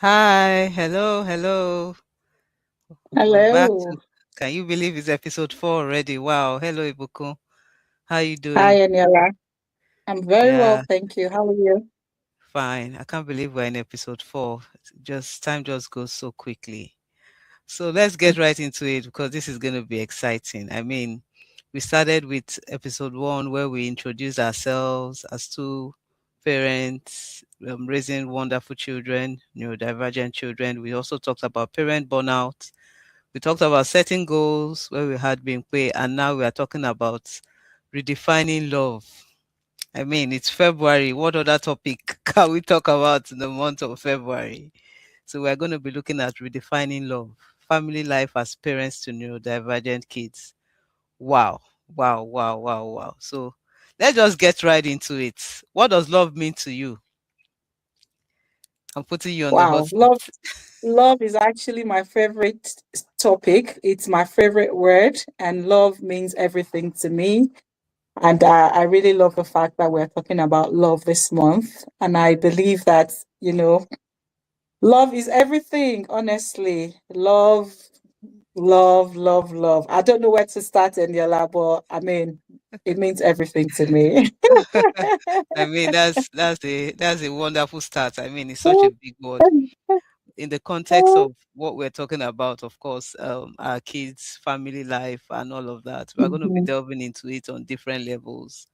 Hi, hello, hello. We're back to. Hello. Can you believe it's episode 4 already? Wow. Hello, Ibukun. How you Hi, doing? Aniela. I'm very Yeah, well, thank you. How are you? fine. I can't believe we're in episode 4. Just time just goes so quickly. So let's get right into it because this is going to be exciting. I mean, we started with episode 1 where we introduced ourselves as two parents raising wonderful children, neurodivergent children. We also talked about parent burnout. We talked about setting goals where we had been pay, and now we are talking about redefining love. I mean, it's February. What other topic can we talk about in the month of February? So we're going to be looking at redefining love, family life as parents to neurodivergent kids. Wow, wow, wow, wow, wow. So let's just get right into it. What does love mean to you? I'm putting you on the hot Wow, seat. love is actually my favorite topic. It's my favorite word, and love means everything to me. And I really love the fact that we're talking about love this month. And I believe that, love is everything, honestly. Love. I don't know where to start, Daniela, but I mean, it means everything to me. I mean, that's a wonderful start. I mean, it's such a big word. In the context of what we're talking about, of course, our kids, family life, and all of that, we're going to be Mhm. delving into it on different levels.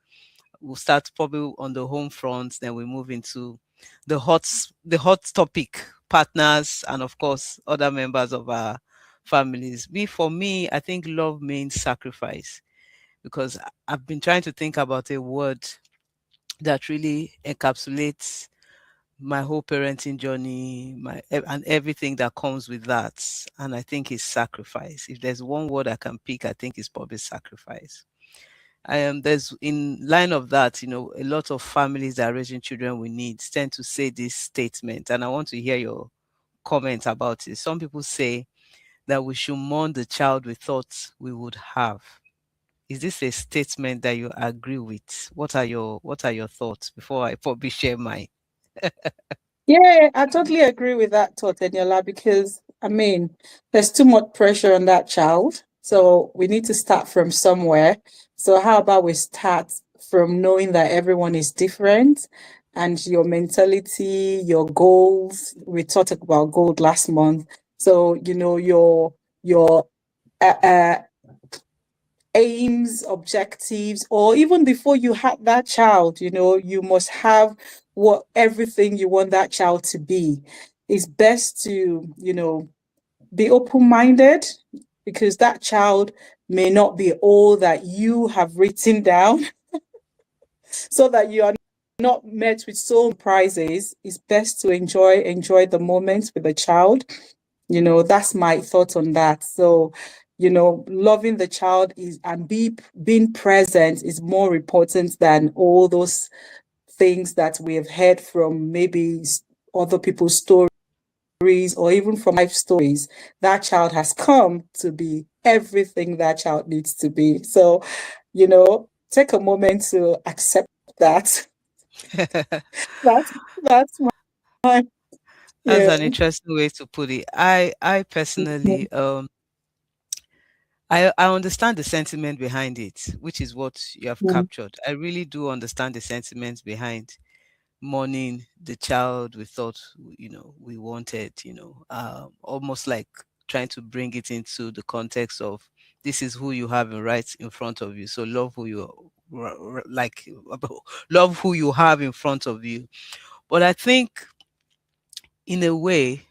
We'll start probably on the home front, then we move into the hot topic, partners, and of course, other members of our families. For me, I think love means sacrifice because I've been trying to think about a word that really encapsulates my whole parenting journey, and everything that comes with that. And I think it's sacrifice. If there's one word I can pick, I think it's probably sacrifice. There's in line of that, a lot of families that are raising children with needs tend to say this statement, and I want to hear your comment about it. Some people say that we should mourn the child we thought we would have. Is this a statement that you agree with? What are your thoughts before I probably share mine? Yeah, I totally agree with that thought, Eniola, because I mean, there's too much pressure on that child. So we need to start from somewhere. So how about we start from knowing that everyone is different and your mentality, your goals. We talked about goals last month. So, your aims, objectives, or even before you had that child, you must have what everything you want that child to be. It's best to, be open-minded because that child may not be all that you have written down so that you are not met with so many surprises. It's best to enjoy the moments with the child. That's my thought on that. So, loving the child is and being present is more important than all those things that we have heard from maybe other people's stories or even from life stories. That child has come to be everything that child needs to be. So, take a moment to accept that. That's that's my That's yeah. an interesting way to put it. I personally I understand the sentiment behind it, which is what you have Mhm. captured. I really do understand the sentiments behind mourning the child we thought we wanted, almost like trying to bring it into the context of this is who you have right in front of you. So love who you like love who you have in front of you. But I think in a way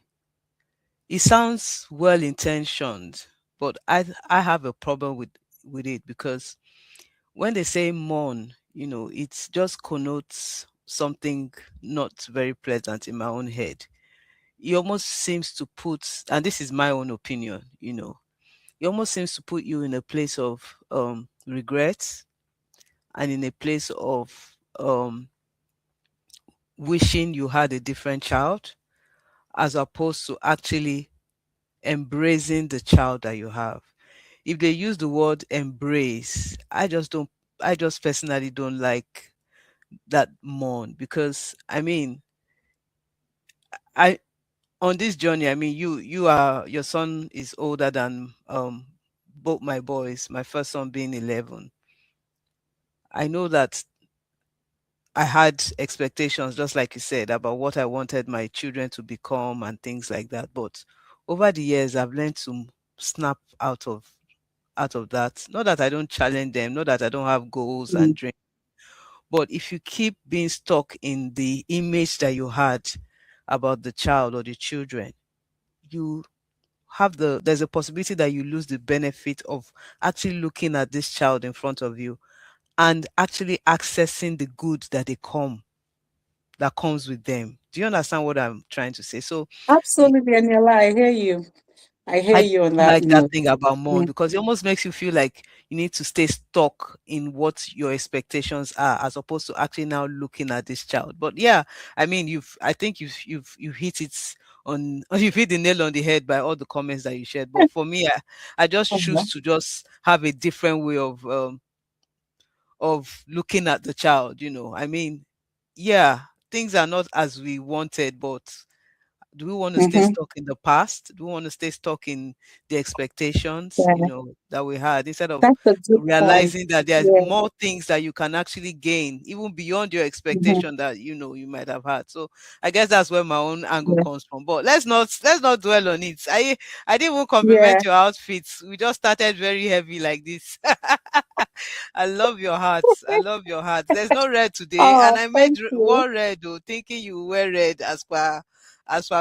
it sounds well intentioned, but I have a problem with it because when they say mourn, it just connotes something not very pleasant in my own head. It almost seems to put, and this is my own opinion, it almost seems to put you in a place of regret and in a place of wishing you had a different child as opposed to actually embracing the child that you have. If they use the word embrace, I just personally don't like that mourn because I mean, I on this journey, I mean, you are your son is older than both my boys, my first son being 11. I know that I had expectations, just like you said, about what I wanted my children to become and things like that. But over the years, I've learned to snap out of that. Not that I don't challenge them, not that I don't have goals and Mm. dreams, but if you keep being stuck in the image that you had about the child or the children, you there's a possibility that you lose the benefit of actually looking at this child in front of you and actually accessing the good that comes with them. Do you understand what I'm trying to say? So Absolutely, Daniela, I hear you. I hear I you on don't that like that note. thing about mom Mm. because it almost makes you feel like you need to stay stuck in what your expectations are as opposed to actually now looking at this child. But yeah, I mean, I think you've hit it on, you've hit the nail on the head by all the comments that you shared. But for me, I just Uh-huh. choose to just have a different way of looking at the child. I mean, yeah, things are not as we wanted, but do we want to stay Mm-hmm. stuck in the past? Do we want to stay stuck in the expectations, Yeah, that we had instead of that's a good point. realizing that there's Yeah. more things that you can actually gain, even beyond your Mm-hmm. expectation that you might have had. So I guess that's where my own angle Yeah. comes from. But let's not dwell on it. I didn't even compliment Yeah. your outfits. We just started very heavy like this. I love your heart. I love your heart. There's no red today, and Oh, I made thank you. one red though, thinking you wear red as per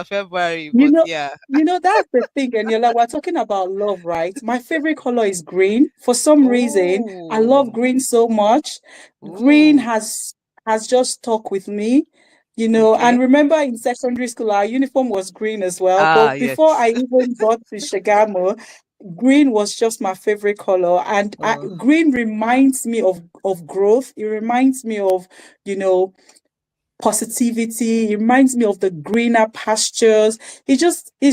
February. You But know, yeah. that's the thing, and you're like, we're talking about love, right? My favorite color is green. For some reason, I love Oh, green so much. Green oh, has just stuck with me, okay. and remember in secondary school, our uniform was green as well. Ah, But before yes. I even got to Shagamo, green was just my favorite color. And Oh. green reminds me of growth. It reminds me of, you know, positivity. It reminds me of the greener pastures. It's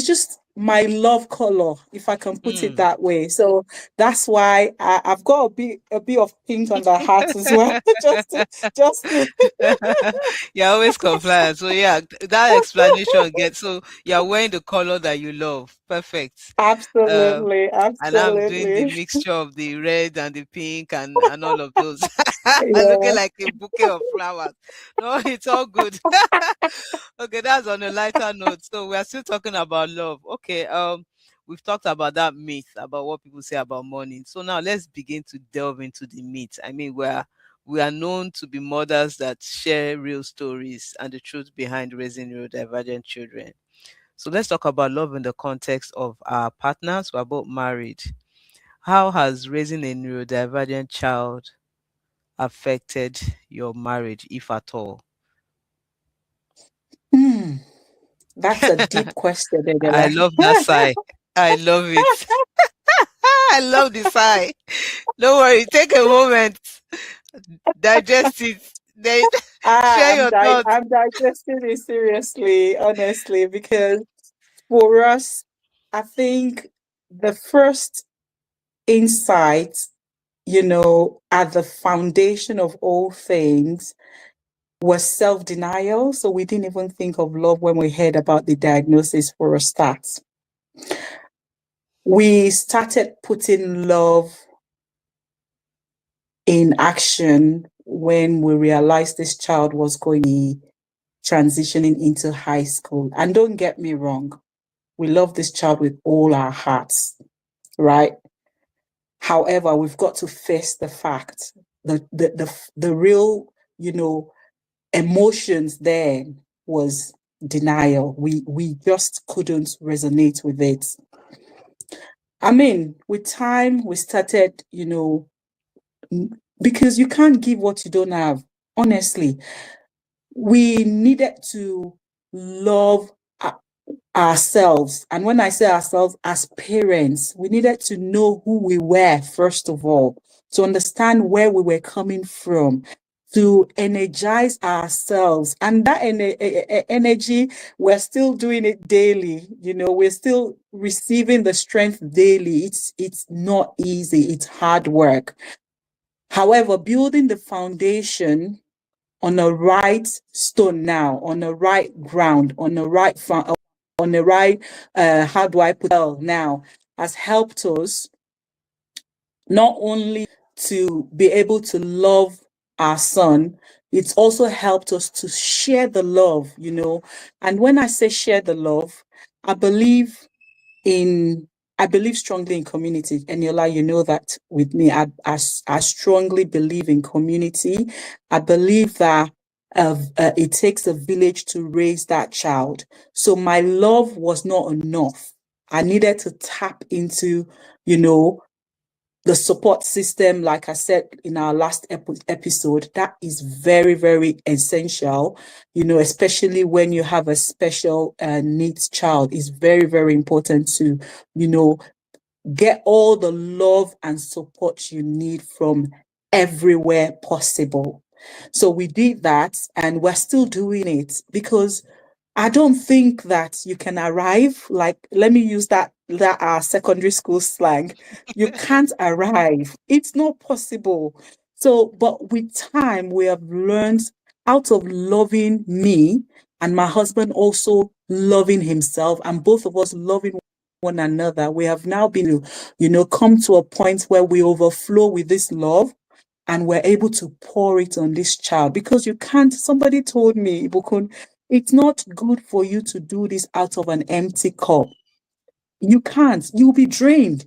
just my love color, if I can put it Mm. that way. So that's why I've got a bit of pink on the heart as well. just to You're always compliant. So yeah, that explanation gets, so you're wearing the color that you love. Perfect. Uh, absolutely, and I'm doing the absolutely. mixture of the red and the pink and all of those. Looking Yeah. like a bouquet of flowers. No, it's all good. Okay, that's on a lighter note. So we are still talking about love. Okay, we've talked about that myth about what people say about money. So now let's begin to delve into the myth. I mean, we are known to be mothers that share real stories and the truth behind raising neurodivergent children. So let's talk about love in the context of our partners who are both married. How has raising a neurodivergent child affected your marriage, if at all? Hmm. That's a deep question, I Daniela. love that sigh. I love it. I love the sigh. Don't worry, take a moment, digest it, then share your thoughts. I'm digesting it seriously, honestly, because for us, I think the first insight, at the foundation of all things was self-denial. So we didn't even think of love when we heard about the diagnosis for a start. We started putting love in action when we realized this child was going to be transitioning into high school. And don't get me wrong, we love this child with all our hearts, right? However, we've got to face the fact, the real, emotions then was denial. We just couldn't resonate with it. I mean, with time, we started, because you can't give what you don't have. Honestly, we needed to love ourselves. And when I say ourselves, as parents, we needed to know who we were, first of all, to understand where we were coming from, to energize ourselves. And that energy, we're still doing it daily. We're still receiving the strength daily. It's not easy, it's hard work. However, building the foundation on a right stone now, on a right ground, on a right on the right, how do I put it now, has helped us not only to be able to love our son, it's also helped us to share the love, you know. And when I say share the love, I believe in I believe strongly in community. Eniola, you know that with me. I strongly believe in community. I believe that it takes a village to raise that child. So my love was not enough. I needed to tap into, you know, the support system, like I said in our last episode, that is very, very essential, you know, especially when you have a special needs child. It's very, very important to, you know, get all the love and support you need from everywhere possible. So we did that and we're still doing it because I don't think that you can arrive, like, let me use that secondary school slang. You can't arrive. It's not possible. So, but with time, we have learned out of loving me and my husband also loving himself, and both of us loving one another. We have now been, you know, come to a point where we overflow with this love and we're able to pour it on this child because you can't. Somebody told me, Ibukun, it's not good for you to do this out of an empty cup. You can't. You'll be drained.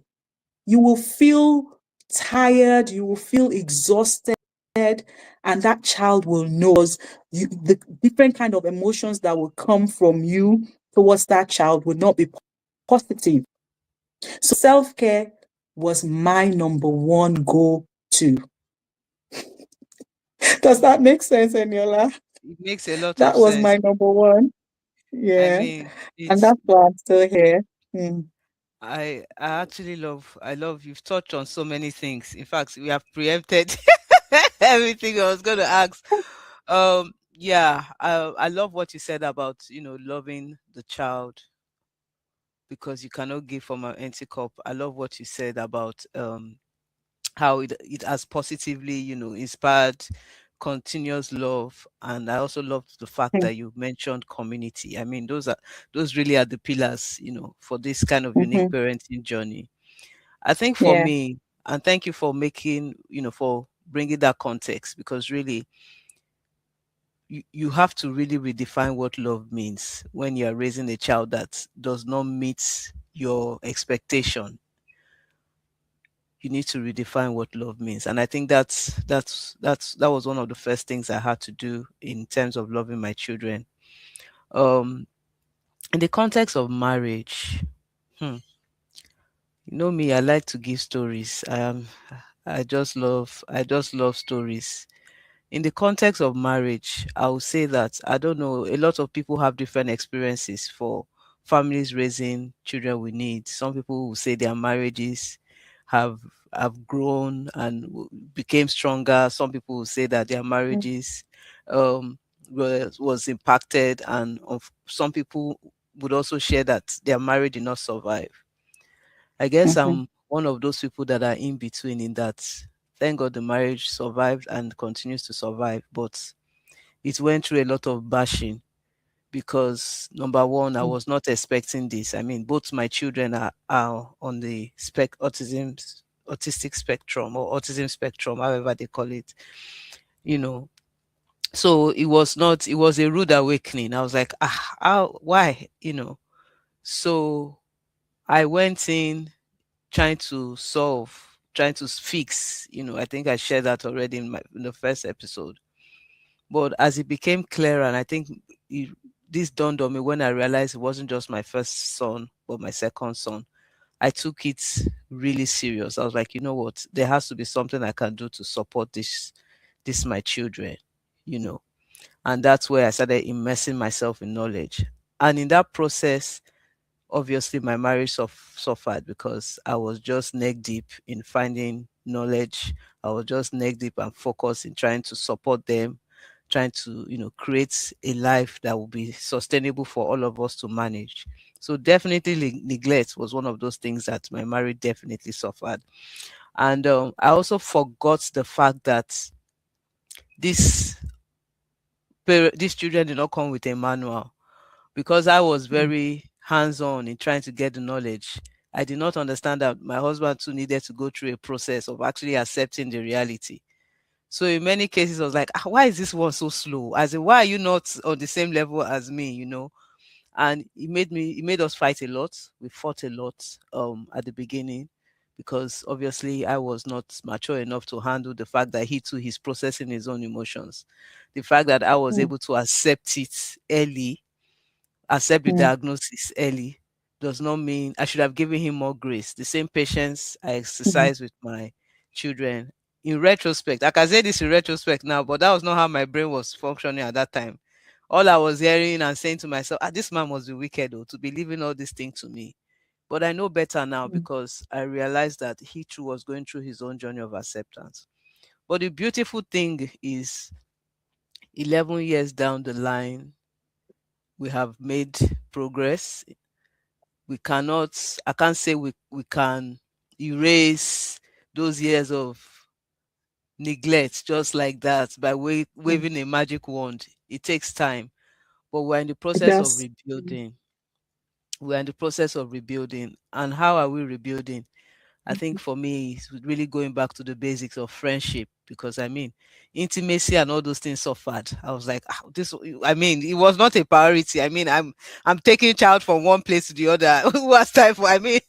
You will feel tired. You will feel exhausted. And that child will know the different kind of emotions that will come from you towards that child will not be positive. So self-care was my number one goal too. Does that make sense, Eniola? It makes a lot of That was my sense. number one. I Yeah. mean, And it's that's why I'm still here. Mm. I actually love you've touched on so many things. In fact, we have preempted everything I was going to ask. Yeah, I love what you said about, loving the child because you cannot give from an empty cup. I love what you said about how it has positively, inspired continuous love. And I also love the fact Mm. that you mentioned community. I mean, those really are the pillars, for this kind of unique Mhm. parenting journey. I think for Yeah. me, and thank you for making, for bringing that context, because really you have to really redefine what love means when you are raising a child that does not meet your expectation. You need to redefine what love means. And I think that was one of the first things I had to do in terms of loving my children. Um in the context of marriage, hmm, me, I like to give stories. I just love stories. In the context of marriage, I would say that I don't know, a lot of people have different experiences for families raising children with needs. Some people will say their marriages have have grown and became stronger. Some people will say that their Mm. marriages was impacted, and some people would also share that their marriage did not survive. I guess Mhm. I'm one of those people that are in between, in that thank God the marriage survived and continues to survive, but it went through a lot of bashing because number one, I Mm. was not expecting this. I mean, both my children are on the autistic spectrum, or autism spectrum, however they call it, you know. So it was a rude awakening. I was like, why, So I went in trying to solve, trying to fix. I think I shared that already in the first episode. But as it became clearer, and I think it, this dawned on me when I realized it wasn't just my first son, but my second son. I took it really serious. I was like, you know what? There has to be something I can do to support this my children, you know. And that's where I started immersing myself in knowledge. And in that process, obviously my marriage suffered because I was just neck deep in finding knowledge. I was just neck deep and focused in trying to support them, trying to, create a life that will be sustainable for all of us to manage. So definitely neglect was one of those things that my marriage definitely suffered. And I also forgot the fact that this these children did not come with a manual, because I was Mm. very hands on in trying to get the knowledge, I did not understand that my husband too needed to go through a process of actually accepting the reality. So in many cases, I was like, "Ah, why is this one so slow? As in, why are you not on the same level as me? And it made us fight a lot. We fought a lot at the beginning because obviously I was not mature enough to handle the fact that he too is processing his own emotions. The fact that I was Mm, able to accept it early, accept the mm, diagnosis early, does not mean I should have given him more grace. The same patience I mm, exercise with my children. In retrospect, I can say this in retrospect now, but that was not how my brain was functioning at that time. All I was hearing and saying to myself, this man must be wicked though, to be leaving all these things to me. But I know better now mm. because I realized that he too was going through his own journey of acceptance. But the beautiful thing is 11 years down the line, we have made progress. We cannot, I can't say we can erase those years of neglect just like that by Mm. waving a magic wand. It takes time, but we're in the It process of does. Mm, rebuilding. We're in the process of rebuilding. And how are we rebuilding? I think for me, it's really going back to the basics of friendship because I mean, intimacy and all those things suffered. I was like, "Ah, this. I mean, it was not a priority. I mean, I'm taking child from one place to the other. Who has time for? I mean,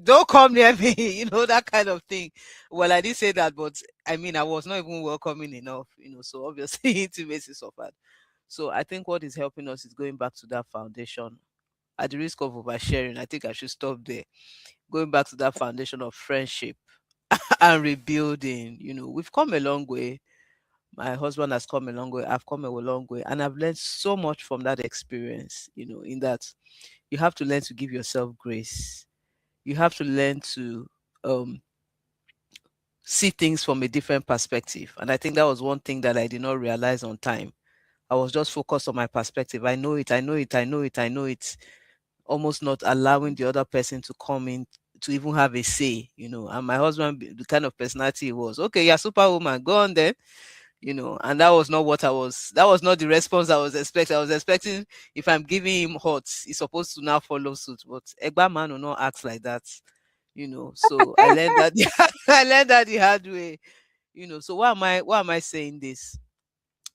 don't come near me. That kind of thing. Well, I did say that, but I mean, I was not even welcoming enough. So obviously, intimacy suffered. So I think what is helping us is going back to that foundation. At the risk of oversharing, I think I should stop there, going back to that foundation of friendship and rebuilding. We've come a long way. My husband has come a long way. I've come a long way. And I've learned so much from that experience, in that you have to learn to give yourself grace. You have to learn to um, see things from a different perspective. And I think that was one thing that I did not realize on time. I was just focused on my perspective. I know it, I know it, I know it, I know it, almost not allowing the other person to come in to even have a say. And my husband, the kind of personality he was, okay, yeah, superwoman, go on then. And that was not the response I was expecting. I was expecting if I'm giving him hot, he's supposed to now follow suit. But Egba man will not act like that. So I learned that I learned that the hard way. So why am I saying this?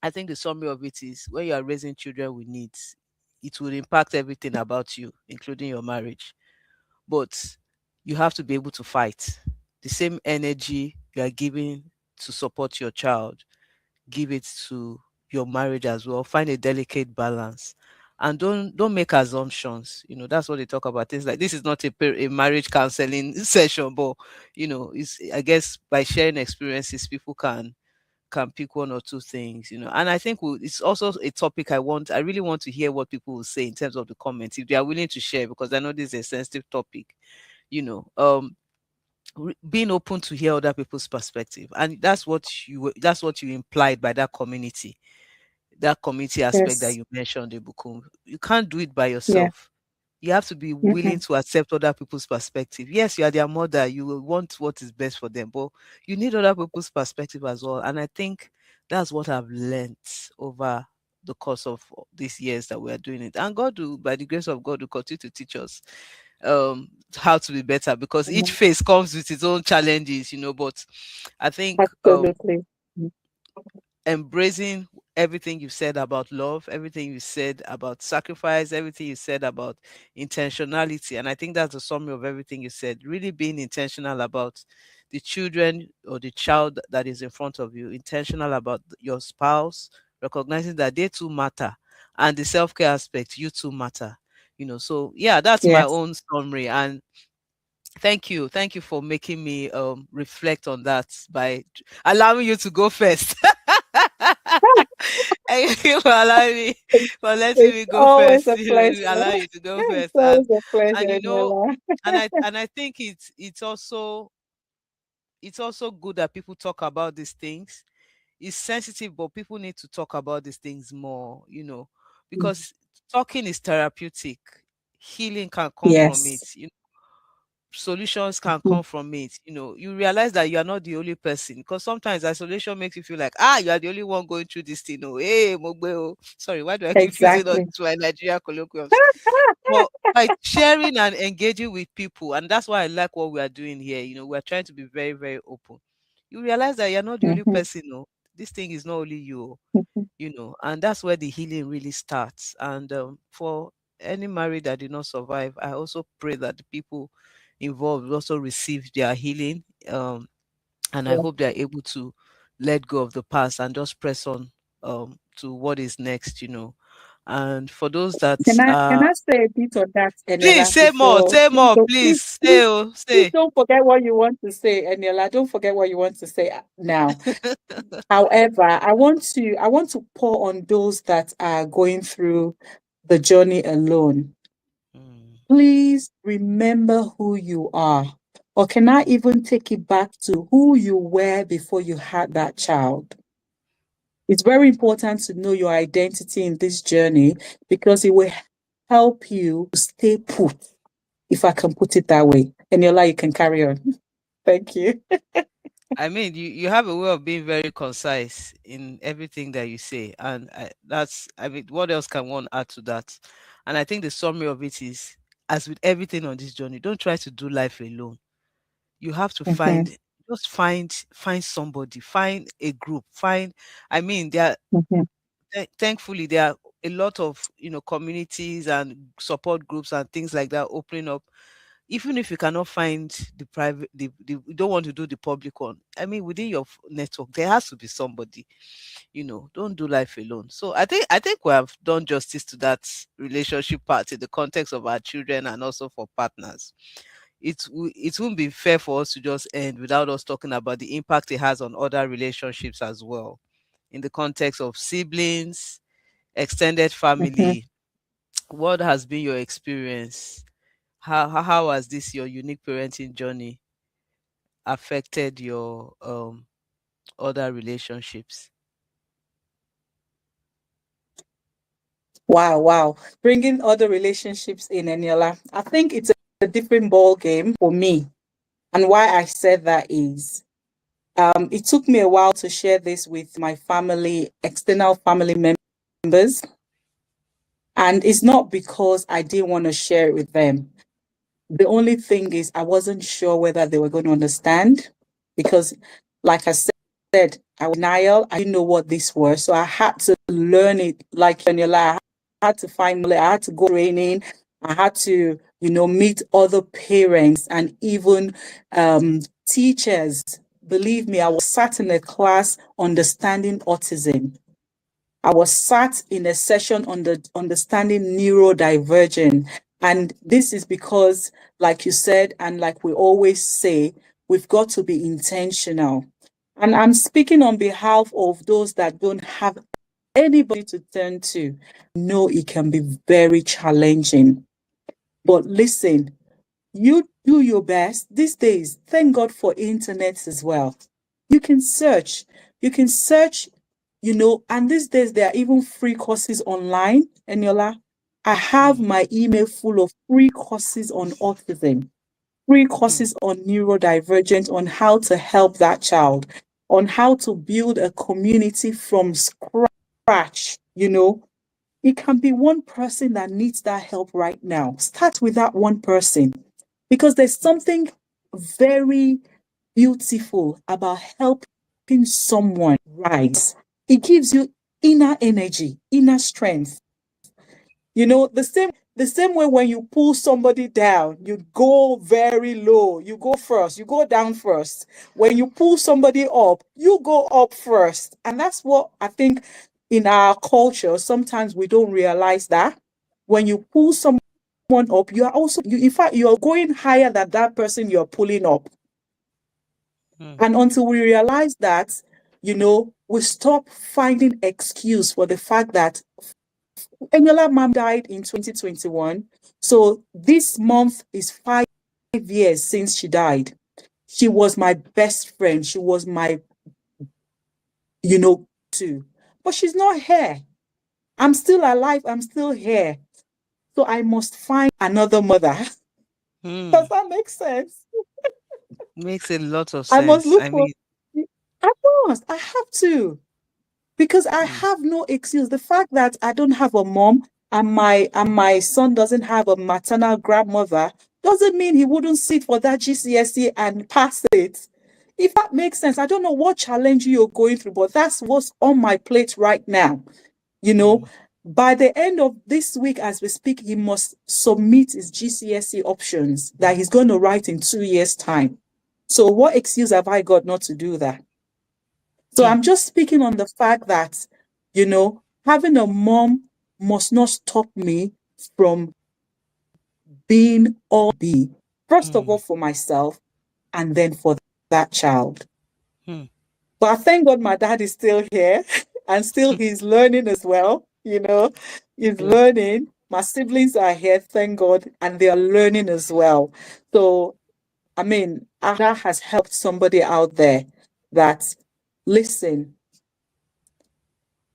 I think the summary of it is when you are raising children with needs, it will impact everything about you, including your marriage. But you have to be able to fight. The same energy you are giving to support your child, give it to your marriage as well. Find a delicate balance. And don't make assumptions. That's what they talk about. Things like this is not a marriage counseling session, but it's, I guess, by sharing experiences, people can pick one or two things. And I think it's also a topic I really want to hear what people will say in terms of the comments, if they are willing to share, because I know this is a sensitive topic, you know, um, being open to hear other people's perspective. And that's what you implied by that community aspect that yes. you mentioned, Ibukun. You can't do it by Yeah. yourself. You have to be willing Mm-mm. to accept other people's perspective. Yes, you are their mother. You will want what is best for them, but you need other people's perspective as well. And I think that's what I've learned over the course of these years that we are doing it. And God will, by the grace of God, will continue to teach us how to be better, because each Mm. phase comes with its own challenges. But I think Absolutely. Mm. embracing everything you said about love, everything you said about sacrifice, everything you said about intentionality. And I think that's the summary of everything you said. Really being intentional about the children or the child that is in front of you, intentional about your spouse, recognizing that they too matter, and the self care aspect, you too matter. So yeah, that's my Yes. own summary. And thank you for making me reflect on that by allowing you to go first. Thank you for allowing me, It's, for letting it's me go always first. a pleasure. Allow you to go It's first, and always a and pleasure, you know, Enola. and I think it's also good that people talk about these things. It's sensitive, but people need to talk about these things more. Because talking is therapeutic. Healing can come from it. Yes. solutions can Mhm. come from it. You realize that you are not the only person, because sometimes isolation makes you feel like, you are the only one going through this thing. Oh, hey, Mogbe, oh. Sorry, why do I keep using all Exactly. these my Nigeria colloquials? But by sharing and engaging with people, and that's why I like what we are doing here. We're trying to be very, very open. You realize that you're not the only Mhm. person. No, this thing is not only you. Mhm. And that's where the healing really starts. And for any marriage that did not survive, I also pray that the people involved also receive their healing. And I Yeah. hope they're able to let go of the past and just press on to what is next. And for those that Can I say a bit on that, please Eniola, say more, before say please more, don't please please say, please oh, please say. don't forget what you want to say, Eniola. Don't forget what you want to say now. However, I want to pour on those that are going through the journey alone. Mm, Please remember who you are. Or can I even take it back to who you were before you had that child? It's very important to know your identity in this journey because it will help you stay put, if I can put it that way. And Yola, you can carry on. Thank you. I mean, you have a way of being very concise in everything that you say, and I mean, what else can one add to that? And I think the summary of it is, as with everything on this journey, don't try to do life alone. You have to Mhm, find somebody, find a group, find. I mean, mhm, thankfully there are a lot of communities and support groups and things like that opening up. Even if you cannot find the private, you don't want to do the public one. I mean, within your network, there has to be somebody. Don't do life alone. So I think we have done justice to that relationship part in the context of our children and also for partners. It won't be fair for us to just end without us talking about the impact it has on other relationships as well, in the context of siblings, extended mhm. family. What has been your experience? How has this your unique parenting journey affected your other relationships? Wow, wow. Bringing other relationships in, Eniola. I think it's a different ball game for me. And why I said that is it took me a while to share this with my family, external family members. And it's not because I didn't want to share it with them. The only thing is, I wasn't sure whether they were going to understand because, like I said, I was in denial. I didn't know what this was. So I had to learn it like Daniela. I had to I had to go training. I had to, meet other parents and even teachers. Believe me, I was sat in a class understanding autism. I was sat in a session on the understanding neurodivergent. And this is because, like you said, and like we always say, we've got to be intentional. And I'm speaking on behalf of those that don't have anybody to turn to. No, it can be very challenging. But listen, you do your best these days. Thank God for internet as well. You can search. You can search, and these days there are even free courses online, Eniola. I have Hmm. my email full of free courses on autism, free Hmm. courses on neurodivergent, on how to help that child, on how to build a community from scratch. It can be one person that needs that help right now. Start with that one person because there's something very beautiful about helping someone rise. It gives you inner energy, inner strength. The same way when you pull somebody down, you go very low. You go first, you go down first. When you pull somebody up, you go up first. And that's what I think in our culture, sometimes we don't realize that when you pull someone up, you are also in fact you are going higher than that person you're pulling up. Hmm. And until we realize that, we stop finding excuse for the fact that Eniola mom died in 2021. So this month is 5 years since she died. She was my best friend. She was my, too. But she's not here. I'm still alive. I'm still here. So I must find another mother. Hmm. Does that make sense? Makes a lot of I must sense. look I for mean, I must. I have to. Because I hmm, have no excuse. The fact that I don't have a mom and my son doesn't have a maternal grandmother doesn't mean he wouldn't sit for that GCSE and pass it. If that makes sense, I don't know what challenge you're going through, but that's what's on my plate right now. You know, hmm, by the end of this week, as we speak, he must submit his GCSE options that he's going to write in 2 years' time. So, what excuse have I got not to do that? So hmm, I'm just speaking on the fact that, having a mom must not stop me from being all be, first of hmm, all, for myself and then for that child. hmm. But I thank God my dad is still here and still he's learning as well. He's Good. learning. My siblings are here, thank God, and they are learning as well. So, I mean, that has helped somebody out there that, listen,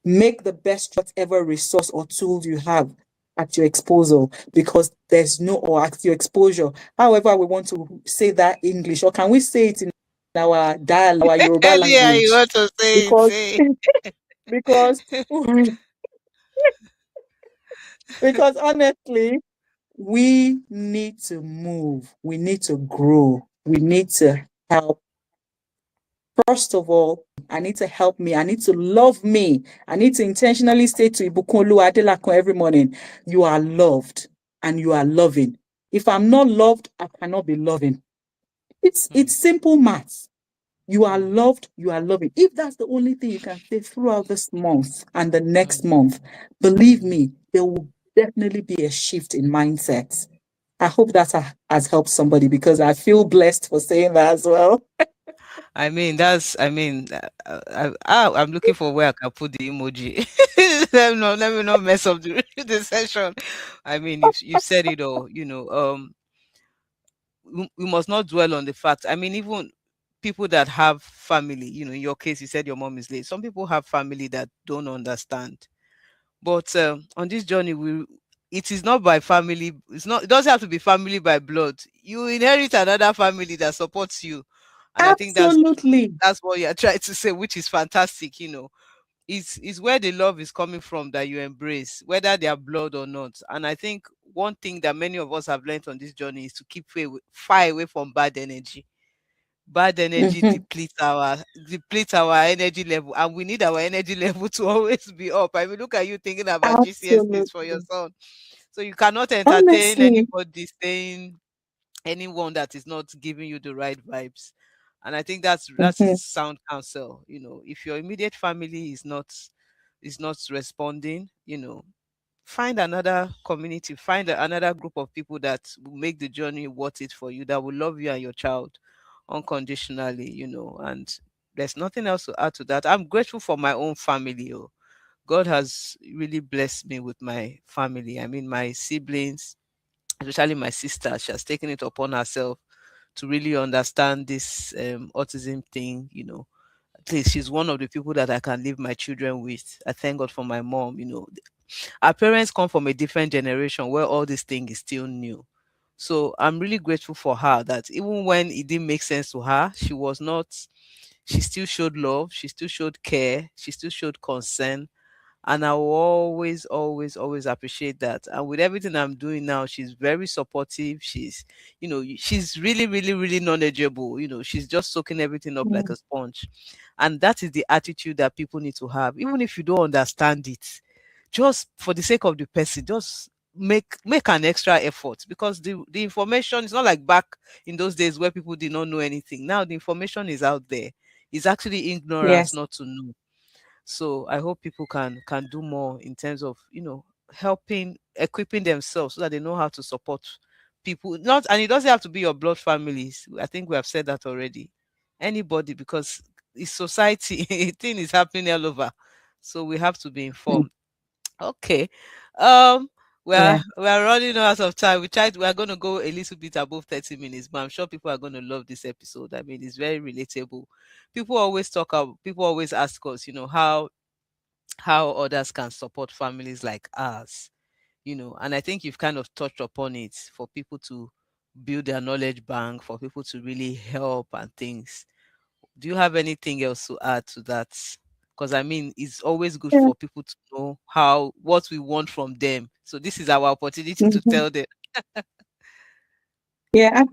make the best whatever resource or tool you have at your exposure because there's no or at your exposure. However, we want to say that English, or can we say it in our dialect, our Yoruba Yeah, you language? want to say it, Because say. because because honestly, we need to move. We need to grow. We need to help. First of all, I need to help me. I need to love me. I need to intentionally say to Ibukun Adelakun every morning, you are loved and you are loving. If I'm not loved, I cannot be loving. Hmm, It's simple maths. You are hmm, loved, you are loving. If that's the only thing you can say throughout this month and the next hmm, month, believe hmm. me, there will definitely be a shift in mindset. I hope that has helped somebody because I feel blessed for saying that as well. I mean, I'm looking for where I can put the emoji. Let me not mess up the, the session. I mean, you've said it all. We must not dwell on the fact. I mean, even people that have family, in your case, you said your mom is late. Some people have family that don't understand. But on this journey, it is not by family. It's not. It doesn't have to be family by blood. You inherit another family that supports you, and I think Absolutely. that's what you're trying to say, which is fantastic. Is where the love is coming from that you embrace, whether they are blood or not. And I think one thing that many of us have learned on this journey is to keep far away from bad energy. Bad energy Mhm. depletes our energy level, and we need our energy level to always be up. I mean, look at you thinking about GCSEs for your Absolutely. son. So you cannot entertain Honestly. anybody saying anyone that is not giving you the right vibes. And I think that is Mhm. sound counsel. If your immediate family is not responding, find another community, find another group of people that will make the journey worth it for you, that will love you and your child unconditionally. And there's nothing else to add to that. I'm grateful for my own family. Oh. God has really blessed me with my family. I mean, my siblings, especially my sister, she has taken it upon herself to really understand this autism thing. At least she's one of the people that I can leave my children with. I thank God for my mom. Our parents come from a different generation where all this thing is still new. So I'm really grateful for her that even when it didn't make sense to her, she still showed love, she still showed care, she still showed concern, and I will always, always, always appreciate that. And with everything I'm doing now, she's very supportive. She's really, really, really knowledgeable. She's just soaking everything up like Mm. a sponge. And that is the attitude that people need to have. Even if you don't understand it, just for the sake of the person, just make an extra effort, because the information is not like back in those days where people did not know anything. Now the information is out there. It's actually ignorance Yes. not to know. So I hope people can do more in terms of helping, equipping themselves so that they know how to support people. Not, and it doesn't have to be your blood families. I think we have said that already. Anybody, because it's society, thing is happening all over. So we have to be Mm. informed. Okay. Um Yeah. we're running out of time. We're gonna go a little bit above 30 minutes, but I'm sure people are gonna love this episode. I mean, it's very relatable. People always ask us, how others can support families like ours. And I think you've kind of touched upon it for people to build their knowledge bank for people to really help and things. Do you have anything else to add to that? Because I mean, it's always good Yeah. for people to know how what we want from them. So this is our opportunity to Mhm. tell them. Yeah,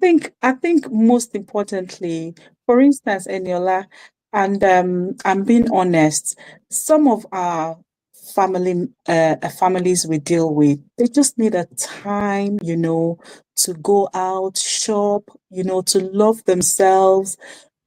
I think most importantly, for instance, Eniola, and I'm being honest, some of our families we deal with, they just need a time, to go out, shop, to love themselves,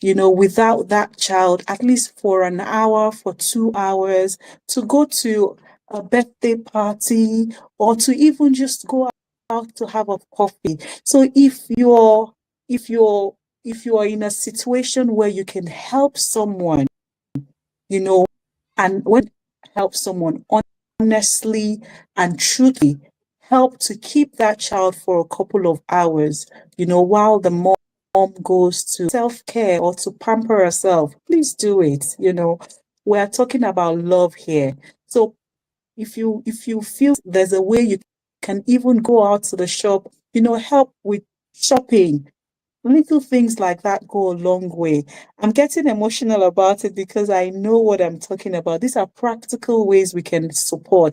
without that child, at least for an hour, for 2 hours, to go to a birthday party or to even just go out to have a coffee. So if you're if you are in a situation where you can help someone, you know, and when help someone honestly and truthfully, help to keep that child for a couple of hours, while the mom goes to self-care or to pamper herself, please do it. We're talking about love here. So if you feel there's a way you can even go out to the shop, help with shopping. Little things like that go a long way. I'm getting emotional about it because I know what I'm talking about. These are practical ways we can support.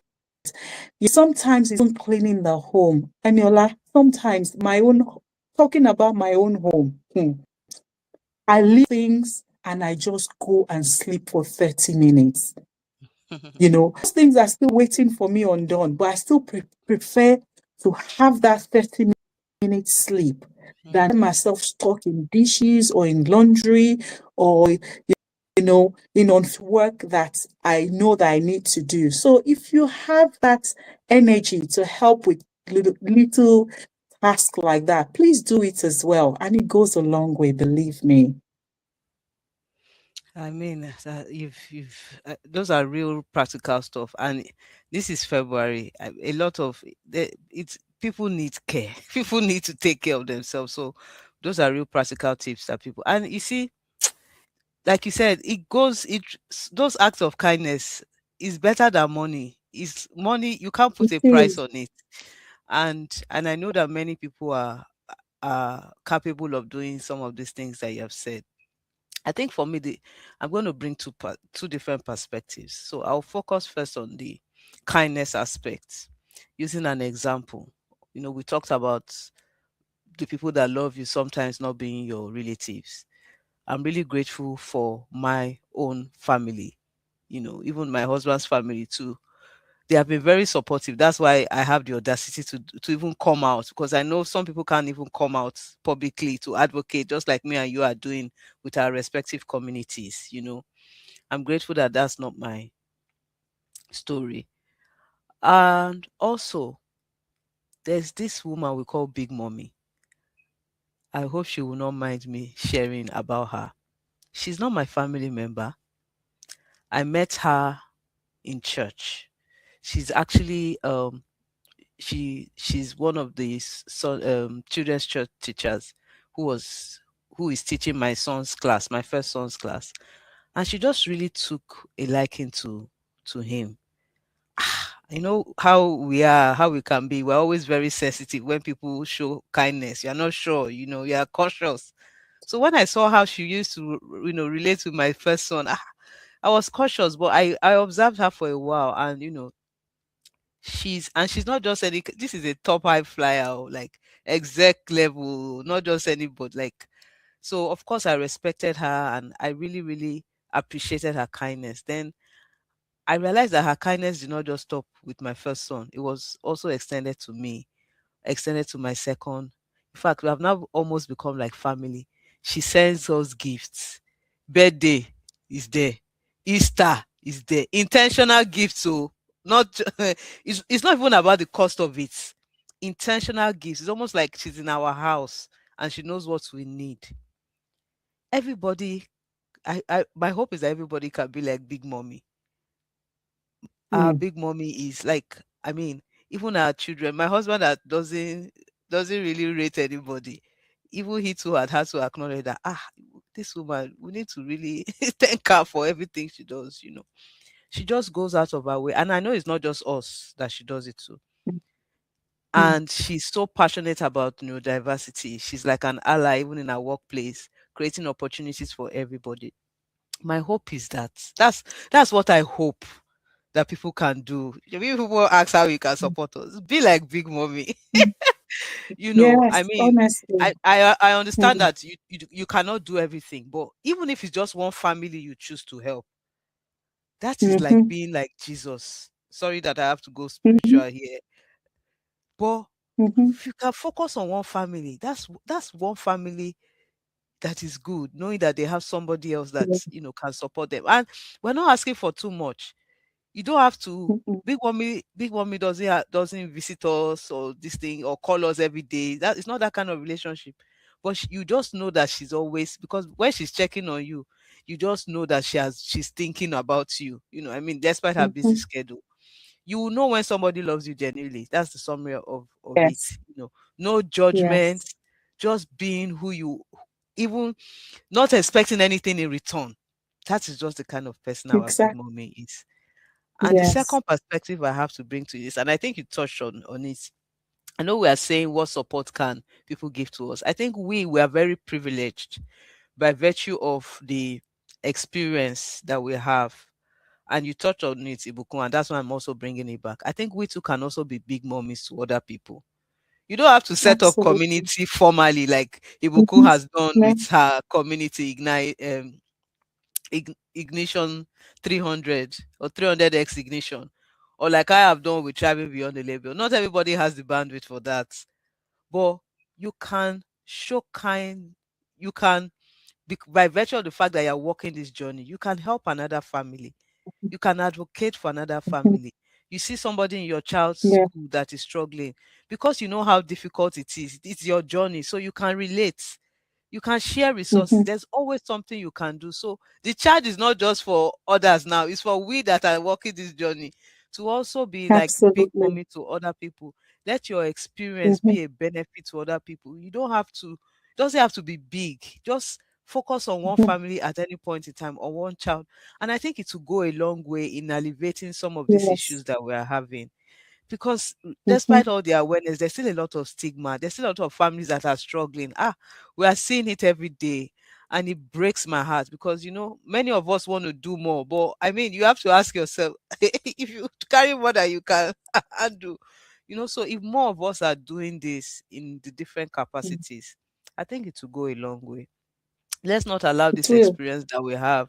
Sometimes it's even cleaning the home. Eniola, sometimes talking about my own home. I leave things and I just go and sleep for 30 minutes. Those things are still waiting for me undone, but I still prefer to have that 30-minute sleep than myself stuck in dishes or in laundry or in on work that I know that I need to do. So if you have that energy to help with little tasks like that, please do it as well. And it goes a long way, believe me. I mean, you've those are real practical stuff, and this is February. A lot of it's people need care. People need to take care of themselves. So those are real practical tips that people. And you see, like you said, those acts of kindness is better than money. Is money you can't put It a price is. on it, and I know that many people are capable of doing some of these things that you have said. I think for me, I'm going to bring two different perspectives. So I'll focus first on the kindness aspect, using an example. We talked about the people that love you sometimes not being your relatives. I'm really grateful for my own family. Even my husband's family too. They have been very supportive. That's why I have the audacity to even come out, because I know some people can't even come out publicly to advocate, just like me and you are doing with our respective communities. I'm grateful that that's not my story. And also, there's this woman we call Big Mommy. I hope she will not mind me sharing about her. She's not my family member. I met her in church. She's actually she's one of the children's church teachers who was who is teaching my son's class, my first son's class, and she just really took a liking to him. You know how we are, how we can be. We're always very sensitive when people show kindness. You're not sure, you're cautious. So when I saw how she used to, relate to my first son, I was cautious, but I observed her for a while, and she's not just any. This is a top high flyer, like exec level, not just anybody. Like, so of course I respected her, and I really, really appreciated her kindness. Then I realized that her kindness did not just stop with my first son; it was also extended to me, extended to my second. In fact, we have now almost become like family. She sends us gifts. Birthday is there. Easter is there. Intentional gifts. So not it's not even about the cost of it. Intentional gifts. It's almost like she's in our house and she knows what we need. Everybody, I my hope is that everybody can be like Big Mommy. Our Mm, Big Mommy is like, I mean, even our children, my husband that doesn't really rate anybody, even he too had to acknowledge that, this woman, we need to really thank her for everything she does. She just goes out of her way, and I know it's not just us that she does it to. Mm. and she's so passionate about neurodiversity. She's like an ally even in our workplace, creating opportunities for everybody. My hope is that that's what I hope that people can do. If people ask how you can Mm. support us, be like Big Mommy. Mm. I Yes, mean, honestly. I understand Mm. that you cannot do everything, but even if it's just one family you choose to help, that is like Mm-hmm. being like Jesus. Sorry that I have to go Mm-hmm. spiritual here, but Mm-hmm. if you can focus on one family, that's one family that is good, knowing that they have somebody else that Yeah. can support them. And we're not asking for too much. You don't have to. Mm-mm. Big mommy doesn't visit us or this thing or call us every day. That it's not that kind of relationship. But you just know that she's always, because when she's checking on you, you just know that she's thinking about you. I mean, despite her busy Mm-hmm. schedule, you will know when somebody loves you genuinely. That's the summary of it. Yes. No judgment, Yes. just being who you, even not expecting anything in return. That is just the kind of person our big Exactly. mommy is. And the Yes. second perspective I have to bring to this, and I think you touched on it. I know we are saying what support can people give to us. I think we are very privileged by virtue of the experience that we have. And you touched on it, Ibukun, and that's why I'm also bringing it back. I think we too can also be big mommies to other people. You don't have to set up Absolutely. community formally like Ibukun Mm-hmm. has done Yeah. with her community ignite ignition 300 or 300x ignition, or like I have done with Travel Beyond the Label. Not everybody has the bandwidth for that, but you can show kind, you can, by virtue of the fact that you're walking this journey, you can help another family, you can advocate for another Mm-hmm. family. You see somebody in your child's Yeah. school that is struggling, because you know how difficult it is. It's your journey, so you can relate, you can share resources. Mm-hmm. There's always something you can do. So the charge is not just for others now, it's for we that are walking this journey to also be like big Absolutely. mommy to other people. Let your experience Mm-hmm. be a benefit to other people. You don't have to, it doesn't have to be big. Just focus on one Mm-hmm. family at any point in time or one child. And I think it will go a long way in alleviating some of these Yes. issues that we are having, because Mm-hmm. despite all the awareness, there's still a lot of stigma. There's still a lot of families that are struggling. We are seeing it every day. And it breaks my heart because, many of us want to do more. But I mean, you have to ask yourself if you carry more than you can do. So if more of us are doing this in the different capacities, I think it will go a long way. Let's not allow It this will. experience that we have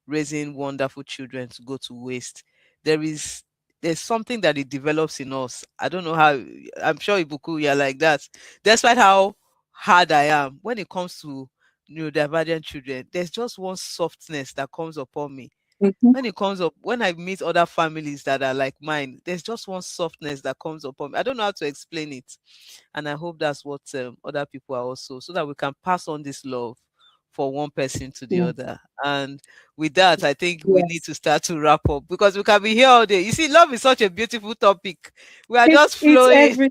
raising wonderful children to go to waste. There is there's something that it develops in us. I don't know how. I'm sure Ibuku, you're like that. Despite how hard I am when it comes to neurodivergent children, there's just one softness that comes upon me. Mm-hmm. When I meet other families that are like mine, there's just one softness that comes upon me. I don't know how to explain it, and I hope that's what other people are also, so that we can pass on this love for one person to the Yeah. other. And with that, I think we need Yes. to start to wrap up because we can be here all day. You see, love is such a beautiful topic. We are It's just it's flowing. everything,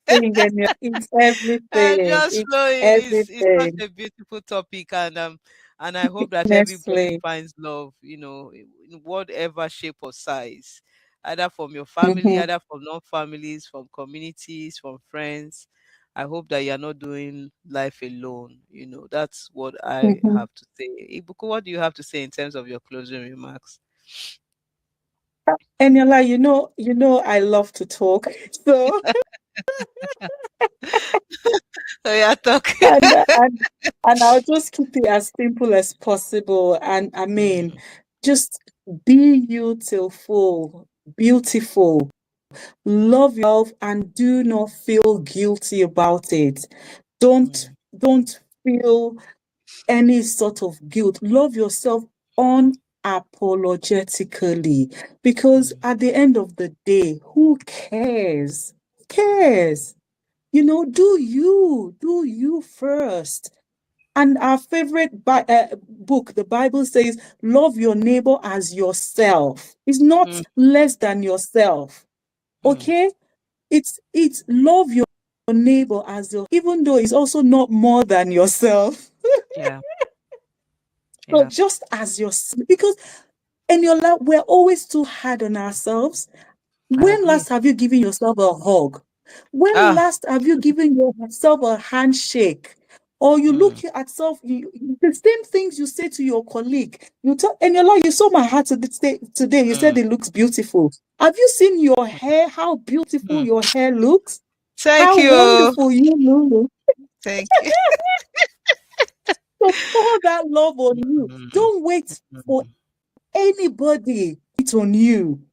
and it's everything. Just It's flowing. It's such everything. a beautiful topic, and I hope that everybody Honestly. finds love, in whatever shape or size, either from your family, Mm-hmm. either from non-families, from communities, from friends. I hope that you're not doing life alone. That's what I Mm-hmm. have to say. Ibuku, what do you have to say in terms of your closing remarks? Eniola, I love to talk. So So yeah, talk. and and and I'll just keep it as simple as possible. And I mean, Mm, just be you till full, beautiful. Love yourself and do not feel guilty about it. Don't mm, don't feel any sort of guilt. Love yourself unapologetically, because mm, at the end of the day, who cares? Who cares? Do you first. And our favorite book, the Bible says, love your neighbor as yourself. It's not mm, less than yourself. mm. Okay? It's love your neighbor as your, even though it's also not more than yourself. Yeah, So yeah. just as yourself, because in your life, we're always too hard on ourselves. I When agree. last have you given yourself a hug? When Ah. last have you given yourself a handshake? Or you look Mm, at self, the same things you say to your colleague. You tell Eniola, you saw my hair today. You said mm, it looks beautiful. Have you seen your hair? How beautiful mm. your hair looks? Thank How you. wonderful you look. Thank you. So pour that love on you. Mm, Don't wait for mm, anybody it on you.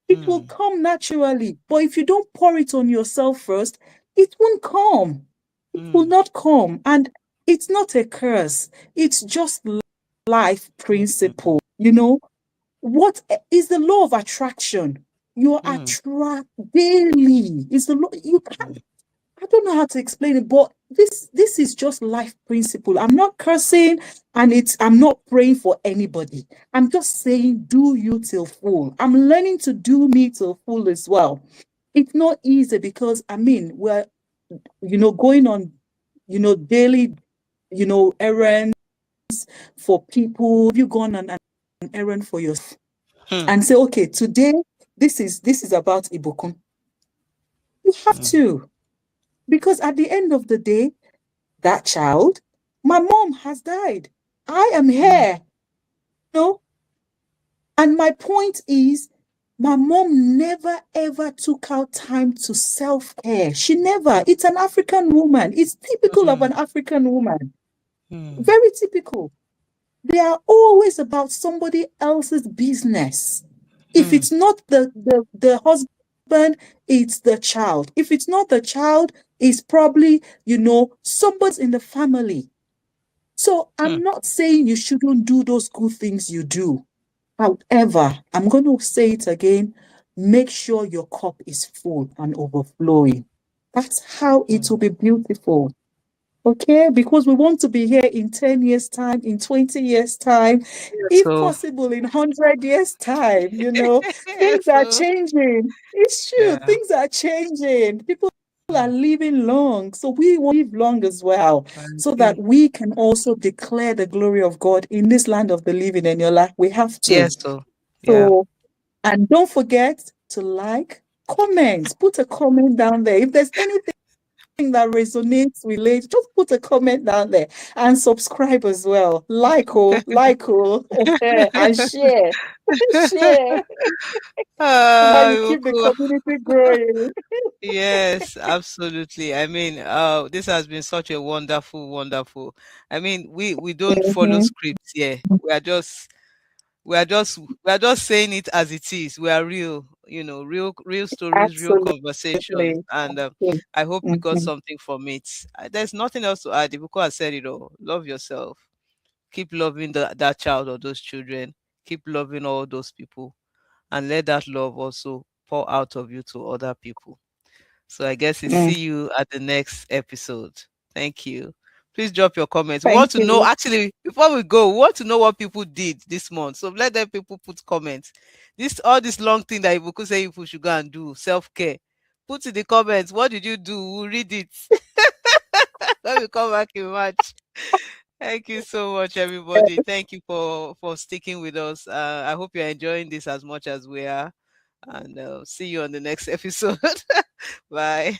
It will mm, come naturally. But if you don't pour it on yourself first, it won't come. It will mm, not come. And it's not a curse. It's just life mm, mm, principle. You know, what is the law of attraction? You mm, attract daily. It's the law. You can't, mm, I don't know how to explain it, but this is just life principle. I'm not cursing, and I'm not praying for anybody. I'm just saying do you till full. I'm learning to do me till full as well. It's not easy because I mean we're going on daily errands for people. You gone on an errand for yourself mm, and say, okay, today this is about Ibukun. You have mm, to, because at the end of the day, that child, my mom has died. I am mm, here, you know. And my point is, my mom never ever took out time to self-care. She never. It's an African woman. It's typical of mm, an African woman. mm, Very typical. They are always about somebody else's business. If mm, it's not the husband, it's the child. If it's not the child, it's probably, somebody's in the family. So mm, I'm not saying you shouldn't do those good things you do. However, I'm going to say it again, make sure your cup is full and overflowing. That's how it will mm. be beautiful. Okay, because we want to be here in 10 years' time, in 20 years' time, Yes, if so possible, in 100 years' time. Things yes, are so changing. It's true, yeah. things are changing. People are Mm, living long, so we want to live long as well, so that okay. we can also declare the glory of God in this land of the living. In your life, we have to. Yes, so yeah. So, and don't forget to like, comment, put a comment down there. If there's anything that resonates with it, just put a comment down there and subscribe as well. Like, and share, share, so that Ah, you keep the Ibukun. community growing. Yes, absolutely. I mean, this has been such a wonderful, wonderful. I mean, we don't follow Mhm. scripts here. We are just saying it as it is. We are real, real stories, real Absolutely. conversations, and I hope you got Mhm. something from it. There's nothing else to add. Ibuko has said it all. Love yourself. Keep loving that child or those children. Keep loving all those people, and let that love also pour out of you to other people. So I guess we Mm. see you at the next episode. Thank you. Please drop your comments. We want Thank to know, you. actually, before we go, we want to know what people did this month. So let them people put comments. All this long thing that Ibuku say people should go and do, self-care. Put in the comments, what did you do? We'll read it. When we come back in March. Thank you so much, everybody. Thank you for sticking with us. I hope you're enjoying this as much as we are. And see you on the next episode. Bye.